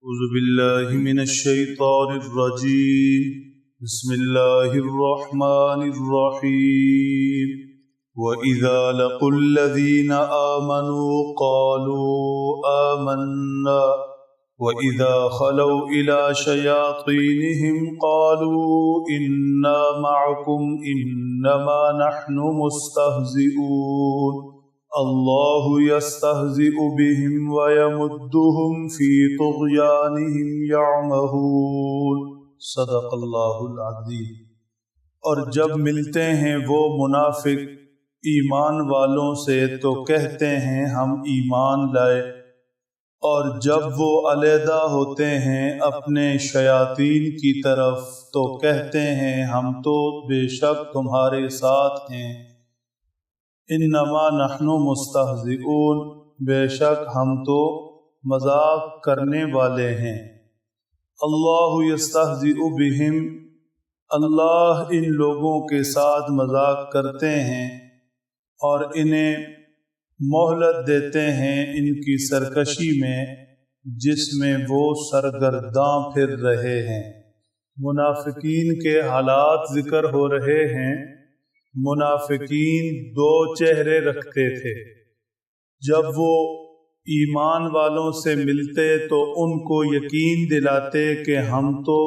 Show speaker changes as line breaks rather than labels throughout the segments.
أعوذ بالله من الشيطان الرجيم بسم الله الرحمن الرحيم وإذا لقوا الذين آمنوا قالوا آمنا وإذا خلوا إلى شياطينهم قالوا إنا معكم إنما نحن مستهزئون الله يستهزئ بهم ويمدهم في طغيانهم يعمهون صدق اللہ العظیم۔ اور جب ملتے ہیں وہ منافق ایمان والوں سے تو کہتے ہیں ہم ایمان لائے، اور جب وہ علیحدہ ہوتے ہیں اپنے شیاطین کی طرف تو کہتے ہیں ہم تو بے شک تمہارے ساتھ ہیں، انما نحن مستہزئون، بے شک ہم تو مذاق کرنے والے ہیں۔ اللہ یستہزئ بہم، اللہ ان لوگوں کے ساتھ مذاق کرتے ہیں اور انہیں مہلت دیتے ہیں ان کی سرکشی میں جس میں وہ سرگرداں پھر رہے ہیں۔ منافقین کے حالات ذکر ہو رہے ہیں۔ منافقین دو چہرے رکھتے تھے، جب وہ ایمان والوں سے ملتے تو ان کو یقین دلاتے کہ ہم تو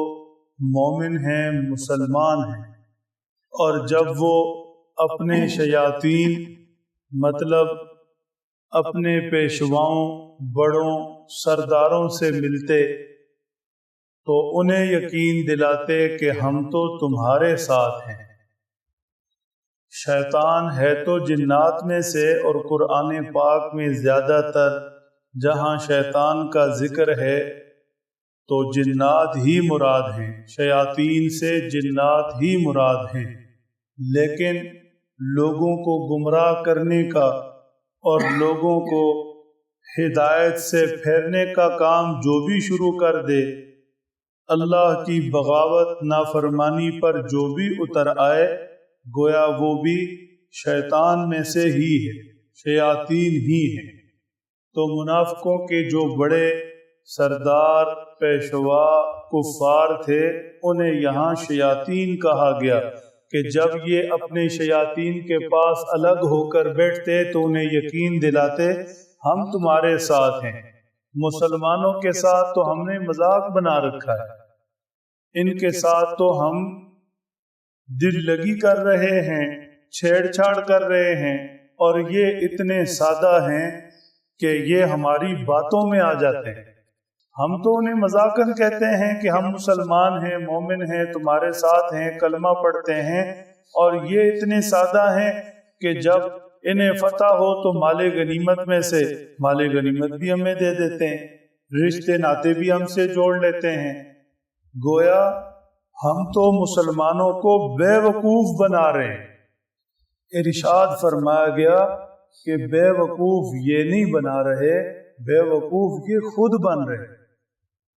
مومن ہیں، مسلمان ہیں، اور جب وہ اپنے شیاطین مطلب اپنے پیشواؤں، بڑوں، سرداروں سے ملتے تو انہیں یقین دلاتے کہ ہم تو تمہارے ساتھ ہیں۔ شیطان ہے تو جنات میں سے، اور قرآن پاک میں زیادہ تر جہاں شیطان کا ذکر ہے تو جنات ہی مراد ہیں، شیاطین سے جنات ہی مراد ہیں، لیکن لوگوں کو گمراہ کرنے کا اور لوگوں کو ہدایت سے پھیرنے کا کام جو بھی شروع کر دے، اللہ کی بغاوت نافرمانی پر جو بھی اتر آئے، گویا وہ بھی شیطان میں سے ہی ہے، شیاطین ہی ہیں۔ تو منافقوں کے جو بڑے سردار، پیشوا، کفار تھے، انہیں یہاں شیاطین کہا گیا کہ جب یہ اپنے شیاطین کے پاس الگ ہو کر بیٹھتے تو انہیں یقین دلاتے ہم تمہارے ساتھ ہیں، مسلمانوں کے ساتھ تو ہم نے مذاق بنا رکھا ہے، ان کے ساتھ تو ہم دل لگی کر رہے ہیں، چھیڑ چھاڑ کر رہے ہیں، اور یہ اتنے سادہ ہیں کہ یہ ہماری باتوں میں آ جاتے ہیں۔ ہم تو انہیں مذاقاً کہتے ہیں کہ ہم مسلمان ہیں، مومن ہیں، تمہارے ساتھ ہیں، کلمہ پڑھتے ہیں، اور یہ اتنے سادہ ہیں کہ جب انہیں فتح ہو تو مال غنیمت میں سے مال غنیمت بھی ہمیں دے دیتے ہیں، رشتے ناتے بھی ہم سے جوڑ لیتے ہیں۔ گویا ہم تو مسلمانوں کو بے وقوف بنا رہے ہیں۔ ارشاد فرمایا گیا کہ بے وقوف یہ نہیں بنا رہے، بے وقوف یہ خود بن رہے۔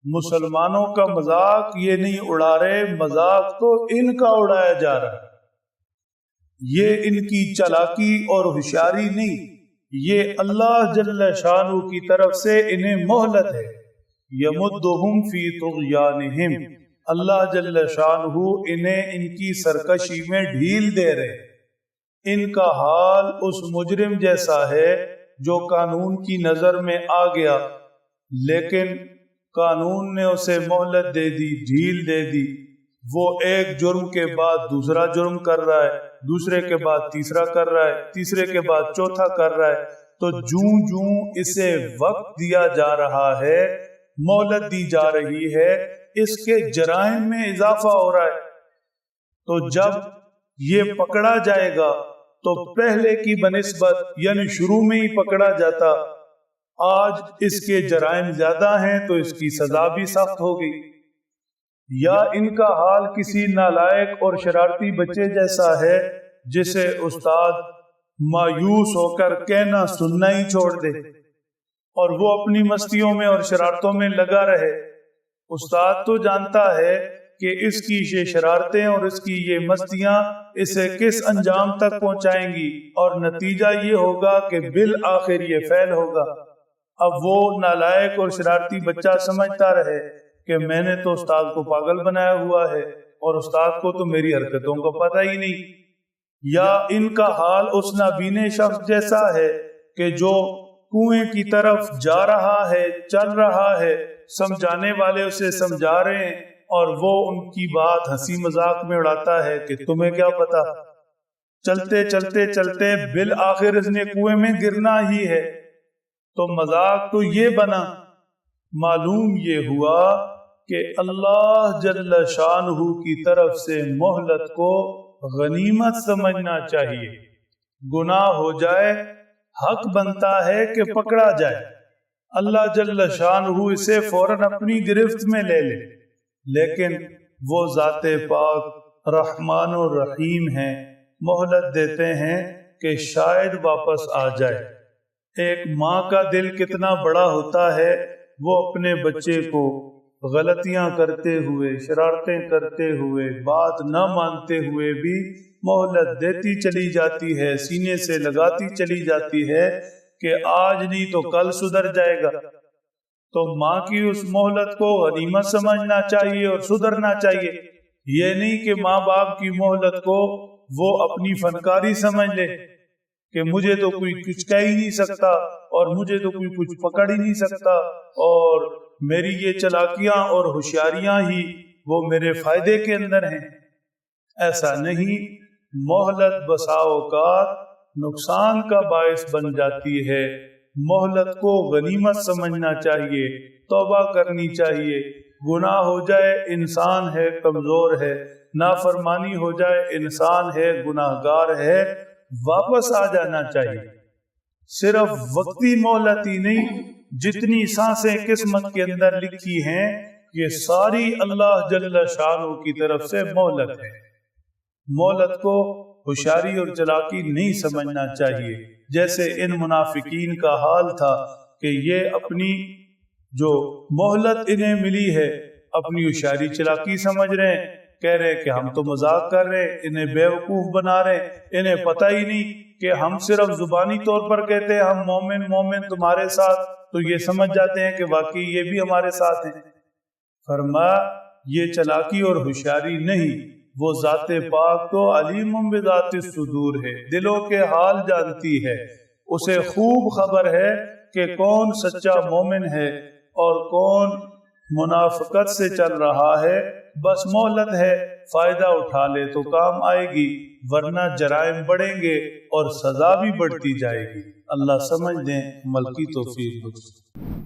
مسلمانوں کا مذاق یہ نہیں اڑا رہے، مذاق تو ان کا اڑایا جا رہا ہے۔ یہ ان کی چالاکی اور ہوشیاری نہیں، یہ اللہ جل شانہ کی طرف سے انہیں مہلت ہے۔ یمدہم فی طغیانہم، اللہ جل شانہ انہیں ان کی سرکشی میں ڈھیل دے رہے۔ ان کا حال اس مجرم جیسا ہے جو قانون کی نظر میں آ گیا، لیکن قانون نے اسے مہلت دے دی، ڈھیل دے دی، وہ ایک جرم کے بعد دوسرا جرم کر رہا ہے، دوسرے کے بعد تیسرا کر رہا ہے، تیسرے کے بعد چوتھا کر رہا ہے، تو جوں جوں اسے وقت دیا جا رہا ہے، مہلت دی جا رہی ہے، اس کے جرائم میں اضافہ ہو رہا ہے۔ تو جب یہ پکڑا جائے گا تو پہلے کی بنسبت یعنی شروع میں ہی پکڑا جاتا، آج اس کے جرائم زیادہ ہیں تو اس کی سزا بھی سخت ہوگی۔ یا ان کا حال کسی نالائق اور شرارتی بچے جیسا ہے جسے استاد مایوس ہو کر کہنا سننا ہی چھوڑ دے اور وہ اپنی مستیوں میں اور شرارتوں میں لگا رہے۔ استاد تو جانتا ہے کہ اس کی یہ شرارتیں اور اس کی یہ مستیاں اسے کس انجام تک پہنچائیں گی، اور نتیجہ یہ ہوگا کہ بالآخر یہ فیل ہوگا۔ اب وہ نالائق اور شرارتی بچہ سمجھتا رہے کہ میں نے تو استاد کو پاگل بنایا ہوا ہے اور استاد کو تو میری حرکتوں کا پتہ ہی نہیں، یا ان کا حال اس نابینے شخص جیسا ہے کہ جو کنویں کی طرف جا رہا ہے، چل رہا ہے، سمجھانے والے اسے سمجھا رہے ہیں اور وہ ان کی بات ہنسی مذاق میں اڑاتا ہے کہ تمہیں کیا پتا، چلتے چلتے چلتے بالآخر اس نے کنویں میں گرنا ہی ہے۔ تو مذاق تو یہ بنا، معلوم یہ ہوا کہ اللہ جل شانہ کی طرف سے مہلت کو غنیمت سمجھنا چاہیے۔ گناہ ہو جائے حق بنتا ہے کہ پکڑا جائے، اللہ جل شانہ اسے فوراً اپنی گرفت میں لے لے، لیکن وہ ذات پاک رحمان و رحیم ہیں، مہلت دیتے ہیں کہ شاید واپس آ جائے۔ ایک ماں کا دل کتنا بڑا ہوتا ہے، وہ اپنے بچے کو غلطیاں کرتے ہوئے، شرارتیں کرتے ہوئے، بات نہ مانتے ہوئے بھی مہلت دیتی چلی جاتی ہے، سینے سے لگاتی چلی جاتی ہے کہ آج نہیں تو کل سدھر جائے گا۔ تو ماں کی اس مہلت کو غنیمت سمجھنا چاہیے اور سدھرنا چاہیے، یہ نہیں کہ ماں باپ کی مہلت کو وہ اپنی فنکاری سمجھ لے کہ مجھے تو کوئی کچھ کہہ ہی نہیں سکتا اور مجھے تو کوئی کچھ پکڑ ہی نہیں سکتا اور میری یہ چلاکیاں اور ہوشیاریاں ہی وہ میرے فائدے کے اندر ہیں۔ ایسا نہیں، مہلت بسا اوقات نقصان کا باعث بن جاتی ہے۔ مہلت کو غنیمت سمجھنا چاہیے، توبہ کرنی چاہیے۔ گناہ ہو جائے انسان ہے، کمزور ہے، نافرمانی ہو جائے انسان ہے، گناہگار ہے، واپس آ جانا چاہیے۔ صرف وقتی مہلت ہی نہیں، جتنی سانسیں قسمت کے اندر لکھی ہیں یہ ساری اللہ جل شانہ کی طرف سے مہلت ہے۔ مہلت کو ہوشیاری اور چلاکی نہیں سمجھنا چاہیے، جیسے ان منافقین کا حال تھا کہ یہ اپنی جو مہلت انہیں ملی ہے اپنی ہوشیاری چلاکی سمجھ رہے ہیں، کہہ رہے کہ ہم تو مذاق کر رہے ہیں، انہیں بیوقوف بنا رہے ہیں، انہیں پتہ ہی نہیں کہ ہم صرف زبانی طور پر کہتے ہیں ہم مومن مومن تمہارے ساتھ، تو یہ سمجھ جاتے ہیں کہ واقعی یہ بھی ہمارے ساتھ ہیں۔ فرمایا یہ چلاکی اور ہوشیاری نہیں، وہ ذات پاک تو علیم بذات الصدور ہے، دلوں کے حال جانتی ہے، اسے خوب خبر ہے کہ کون سچا مومن ہے اور کون منافقت سے چل رہا ہے۔ بس مہلت ہے، فائدہ اٹھا لے تو کام آئے گی، ورنہ جرائم بڑھیں گے اور سزا بھی بڑھتی جائے گی۔ اللہ سمجھ دیں، عمل کی توفیق بخشے۔